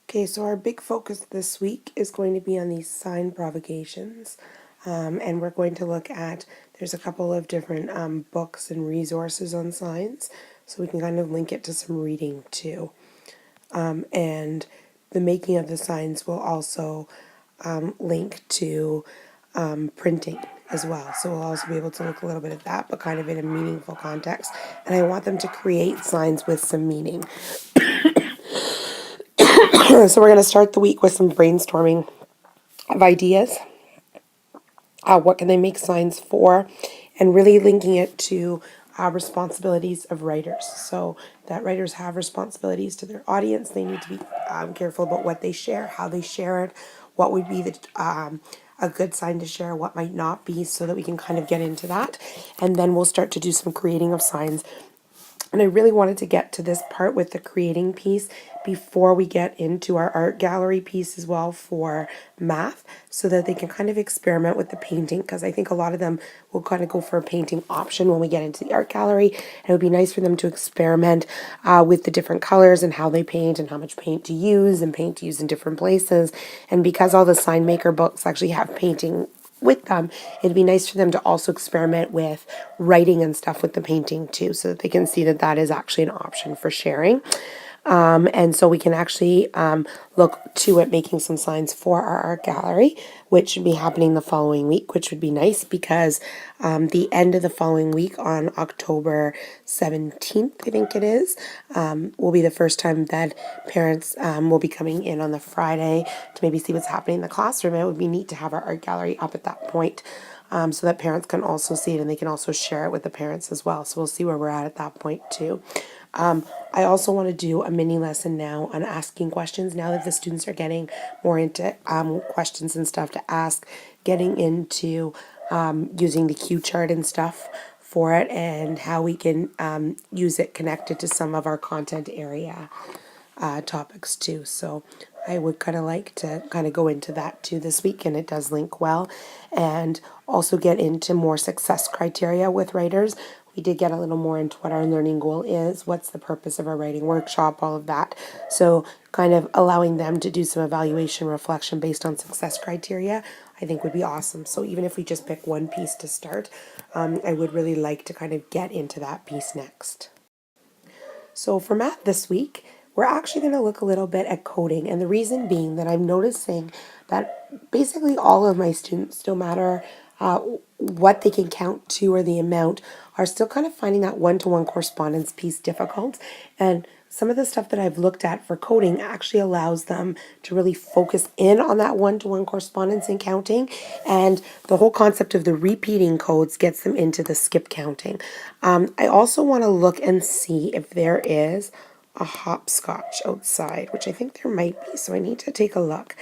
Okay, so our big focus this week is going to be on these sign provocations. And we're going to look at, there's a couple of different books and resources on signs, so we can kind of link it to some reading too. And the making of the signs will also link to printing as well. So we'll also be able to look a little bit at that, but kind of in a meaningful context. And I want them to create signs with some meaning. So we're going to start the week with some brainstorming of ideas. What can they make signs for? And really linking it to responsibilities of writers. So that writers have responsibilities to their audience. They need to be careful about what they share, how they share it, what would be a good sign to share, what might not be, so that we can kind of get into that. And then we'll start to do some creating of signs. And I really wanted to get to this part with the creating piece before we get into our art gallery piece as well for math, so that they can kind of experiment with the painting, because I think a lot of them will kind of go for a painting option when we get into the art gallery. And it would be nice for them to experiment with the different colors and how they paint and how much paint to use and paint to use in different places. And because all the sign maker books actually have painting with them, it'd be nice for them to also experiment with writing and stuff with the painting too, so that they can see that that is actually an option for sharing. And so we can actually look to at making some signs for our art gallery, which should be happening the following week, which would be nice because the end of the following week on October 17th, I think it is, will be the first time that parents will be coming in on the Friday to maybe see what's happening in the classroom. It would be neat to have our art gallery up at that point. So that parents can also see it and they can also share it with the parents as well. So we'll see where we're at that point too. I also want to do a mini lesson now on asking questions now that the students are getting more into questions and stuff to ask, getting into using the cue chart and stuff for it, and how we can use it connected to some of our content area topics too. So I would kind of like to kind of go into that too this week, and it does link well, and also get into more success criteria with writers. We did get a little more into what our learning goal is, what's the purpose of our writing workshop, all of that. So kind of allowing them to do some evaluation reflection based on success criteria, I think would be awesome. So even if we just pick one piece to start, I would really like to kind of get into that piece next. So for math this week, we're actually going to look a little bit at coding. And the reason being that I'm noticing that basically all of my students, no matter what they can count to or the amount, are still kind of finding that one-to-one correspondence piece difficult. And some of the stuff that I've looked at for coding actually allows them to really focus in on that one-to-one correspondence and counting. And the whole concept of the repeating codes gets them into the skip counting. I also want to look and see if there is a hopscotch outside, which I think there might be. So I need to take a look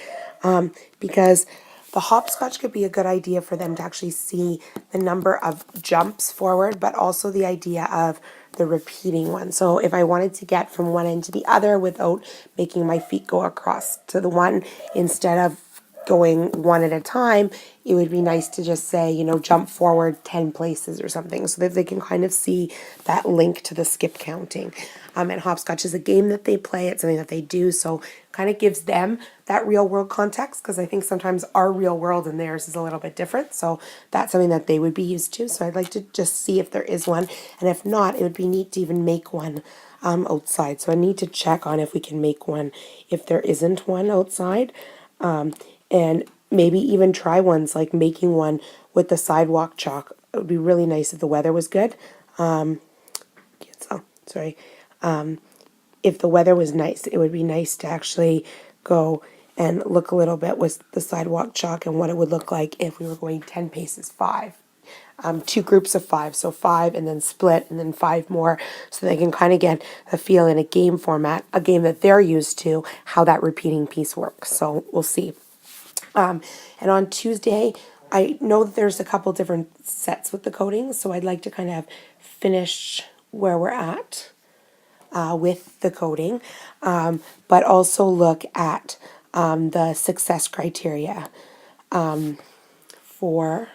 because the hopscotch could be a good idea for them to actually see the number of jumps forward, but also the idea of the repeating one. So if I wanted to get from one end to the other without making my feet go across to the one, instead of going one at a time, it would be nice to just say, jump forward 10 places or something, so that they can kind of see that link to the skip counting. And hopscotch is a game that they play. It's something that they do. So kind of gives them that real world context, because I think sometimes our real world and theirs is a little bit different. So that's something that they would be used to. So I'd like to just see if there is one. And if not, it would be neat to even make one outside. So I need to check on if we can make one if there isn't one outside. And maybe even try ones like making one with the sidewalk chalk. It would be really nice if the weather was good. Sorry. If the weather was nice, it would be nice to actually go and look a little bit with the sidewalk chalk and what it would look like if we were going 10 paces, 5. 2 groups of 5, so 5 and then split and then 5 more, so they can kind of get a feel in a game format, a game that they're used to, how that repeating piece works. So we'll see. And on Tuesday, I know that there's a couple different sets with the coding, so I'd like to kind of finish where we're at with the coding, but also look at the success criteria for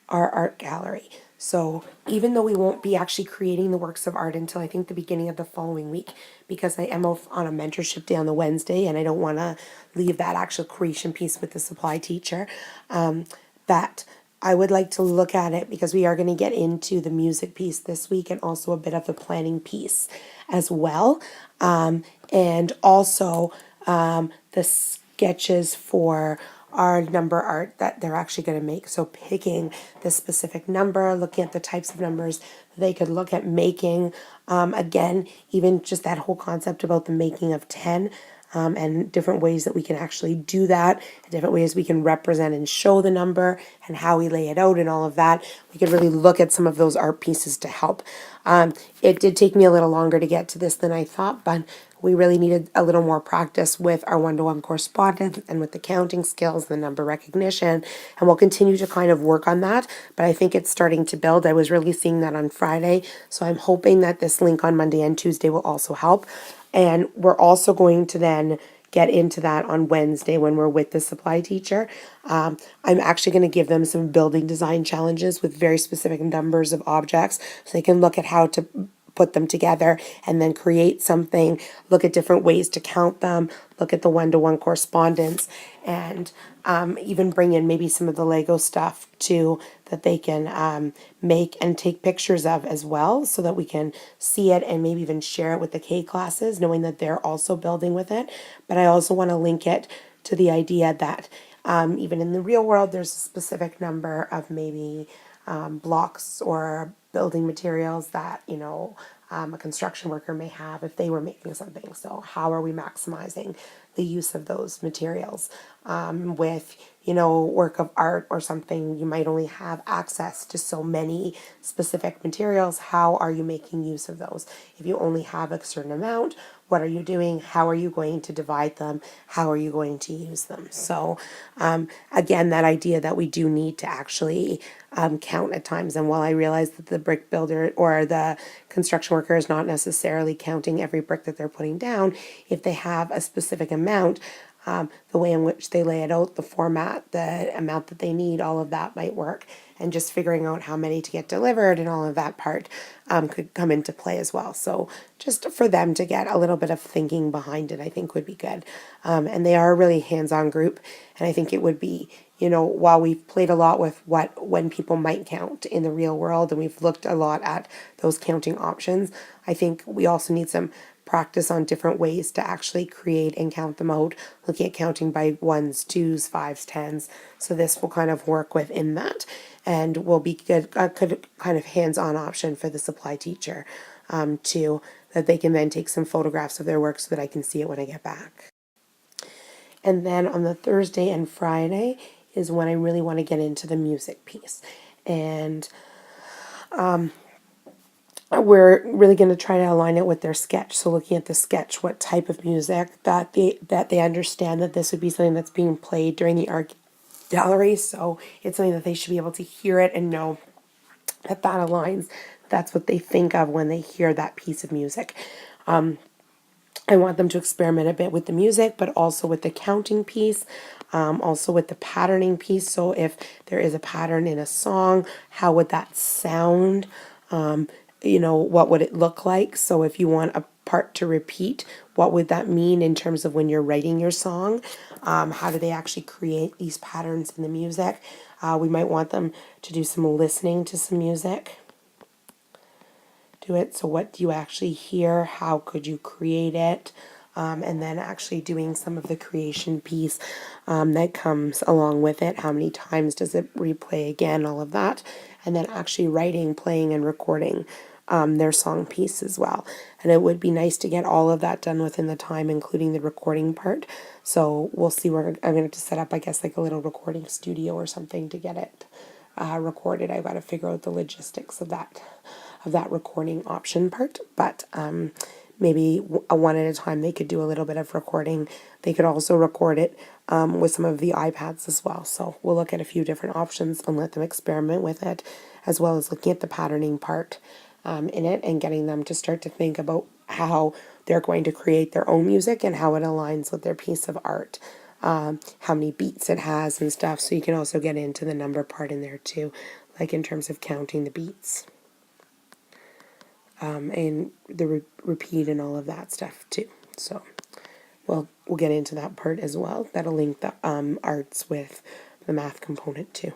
our art gallery. So even though we won't be actually creating the works of art until I think the beginning of the following week, because I am off on a mentorship day on the Wednesday and I don't want to leave that actual creation piece with the supply teacher, that I would like to look at it because we are going to get into the music piece this week and also a bit of the planning piece as well. And also the sketches for our number art that they're actually going to make. So picking the specific number, looking at the types of numbers they could look at making. Again, even just that whole concept about the making of 10. And different ways that we can actually do that, and different ways we can represent and show the number and how we lay it out and all of that. We could really look at some of those art pieces to help. It did take me a little longer to get to this than I thought, but we really needed a little more practice with our one-to-one correspondence and with the counting skills, the number recognition, and we'll continue to kind of work on that. But I think it's starting to build. I was really seeing that on Friday, so I'm hoping that this link on Monday and Tuesday will also help. And we're also going to then get into that on Wednesday when we're with the supply teacher. I'm actually going to give them some building design challenges with very specific numbers of objects so they can look at how to put them together and then create something, look at different ways to count them, look at the one-to-one correspondence, and even bring in maybe some of the Lego stuff too that they can make and take pictures of as well so that we can see it and maybe even share it with the K classes, knowing that they're also building with it. But I also want to link it to the idea that even in the real world, there's a specific number of maybe blocks or building materials that, a construction worker may have if they were making something. So how are we maximizing the use of those materials? With, work of art or something, you might only have access to so many specific materials. How are you making use of those? If you only have a certain amount, what are you doing? How are you going to divide them? How are you going to use them? So again, that idea that we do need to actually count at times. And while I realize that the brick builder or the construction worker is not necessarily counting every brick that they're putting down, if they have a specific amount, the way in which they lay it out, the format, the amount that they need, all of that might work. And just figuring out how many to get delivered and all of that part could come into play as well. So just for them to get a little bit of thinking behind it, I think would be good. And they are a really hands-on group. And I think it would be, while we've played a lot with when people might count in the real world, and we've looked a lot at those counting options, I think we also need some practice on different ways to actually create and count them out, looking at counting by ones, twos, fives, tens. So this will kind of work within that and will be good, good kind of hands-on option for the supply teacher too, that they can then take some photographs of their work so that I can see it when I get back. And then on the Thursday and Friday is when I really want to get into the music piece. And we're really going to try to align it with their sketch. So looking at the sketch, what type of music that they understand that this would be something that's being played during the art gallery. So it's something that they should be able to hear it and know that aligns. That's what they think of when they hear that piece of music. I want them to experiment a bit with the music, but also with the counting piece, also with the patterning piece. So if there is a pattern in a song, how would that sound? What would it look like? So if you want a part to repeat, what would that mean in terms of when you're writing your song? How do they actually create these patterns in the music? We might want them to do some listening to some music. Do it. So what do you actually hear? How could you create it? And then actually doing some of the creation piece that comes along with it. How many times does it replay again? All of that. And then actually writing, playing, and recording their song piece as well. And it would be nice to get all of that done within the time, including the recording part. So we'll see where I'm going to have to set up, I guess, like a little recording studio or something to get it recorded. I've got to figure out the logistics of that recording option part, but maybe a one at a time they could do a little bit of recording. They could also record it with some of the iPads as well. So we'll look at a few different options and let them experiment with it, as well as looking at the patterning part in it and getting them to start to think about how they're going to create their own music and how it aligns with their piece of art. How many beats it has and stuff. So you can also get into the number part in there too, like in terms of counting the beats, and the repeat and all of that stuff too. So we'll get into that part as well. That'll link the arts with the math component too.